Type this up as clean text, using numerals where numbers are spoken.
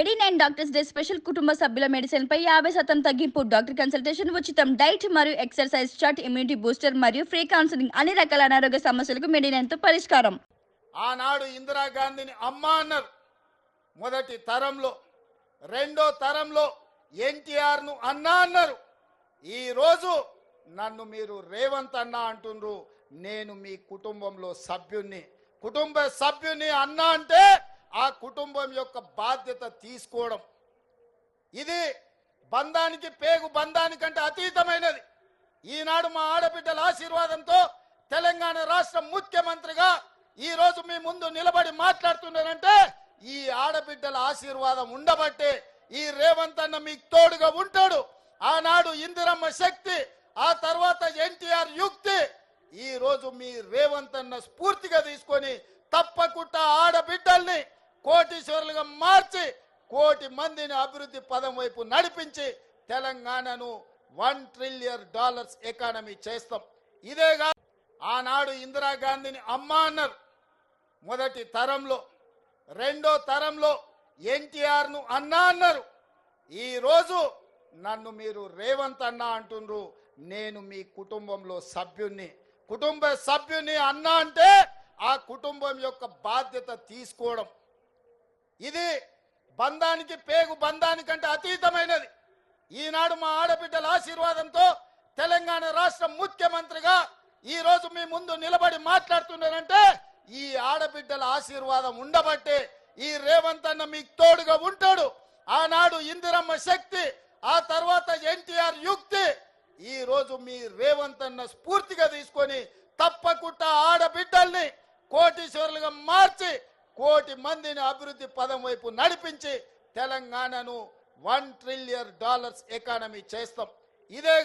89 doctors day special కుటుంబ సభ్యుల medicine పై 50% తగ్గింపు. డాక్టర్ కన్సల్టేషన్ ఉచితం. డైట్ మరియు ఎక్సర్సైజ్ చార్ట్, ఇమ్యూనిటీ బూస్టర్ మరియు ఫ్రీ కౌన్సిలింగ్. అన్ని రకాల అనారోగ్య సమస్యలకు 89 తో పరిష్కారం. ఆనాడు ఇందిరాగాంధీని అమ్మ అన్నారు మొదటి తరంలో. రెండో తరంలో ఎన్టీఆర్ను అన్నా అన్నారు. ఈరోజు నన్ను మీరు రేవంత్ అన్న అంటుండ్రు. నేను మీ కుటుంబంలో సభ్యుణ్ణి. కుటుంబ సభ్యుని అన్నా అంటే ఆ కుటుంబం యొక్క బాధ్యత తీసుకోవడం. ఇది బంధానికి పేగు బంధానికంటే అతీతమైనది. ఈనాడు మా ఆడబిడ్డల ఆశీర్వాదంతో తెలంగాణ రాష్ట్ర ముఖ్యమంత్రిగా ఈరోజు మీ ముందు నిలబడి మాట్లాడుతున్నారంటే ఈ ఆడబిడ్డల ఆశీర్వాదం ఉండబట్టే ఈ రేవంత్ అన్న మీకు తోడుగా ఉంటాడు. ఆనాడు ఇందిరమ్మ శక్తి, ఆ తర్వాత ఎన్టీఆర్ యుక్తి, ఈ రోజు మీ రేవంత్ అన్న స్ఫూర్తిగా తీసుకొని తప్పకుండా ఆడబిడ్డల్ని కోటీశ్వరులుగా మార్చి కోటి మందిని అభివృద్ధి పదం వైపు నడిపించి తెలంగాణను $1 ట్రిలియన్ ఎకానమీ చేస్తాం. ఇదేగా ఆనాడు ఇందిరాగాంధీని అమ్మ అన్నారు మొదటి తరంలో. రెండో తరంలో ఎన్టీఆర్ను అన్నా అన్నారు. ఈరోజు నన్ను మీరు రేవంత్ అన్న అంటుండ్రు. నేను మీ కుటుంబంలో సభ్యుణ్ణి. కుటుంబ సభ్యుని అన్నా అంటే ఆ కుటుంబం యొక్క బాధ్యత తీసుకోవడం. ఇది బంధానికి పేగు బంధానికంటే అతీతమైనది. ఈనాడు మా ఆడబిడ్డల ఆశీర్వాదంతో తెలంగాణ రాష్ట్ర ముఖ్యమంత్రిగా ఈరోజు మీ ముందు నిలబడి మాట్లాడుతున్నారంటే ఈ ఆడబిడ్డల ఆశీర్వాదం ఉండబట్టే ఈ రేవంత్ అన్న మీకు తోడుగా ఉంటాడు. ఆనాడు ఇందిరమ్మ శక్తి, ఆ తర్వాత ఎన్టీఆర్ యుక్తి, ఈ రోజు మీ రేవంత్ అన్న స్ఫూర్తిగా తీసుకొని తప్పకుండా ఆడబిడ్డల్ని కోటీశ్వరులుగా మార్చి కోటి మందిని అభివృద్ధి పదం వైపు నడిపించి తెలంగాణను $1 ట్రిలియన్ ఎకానమీ చేస్తాం. ఇదేగా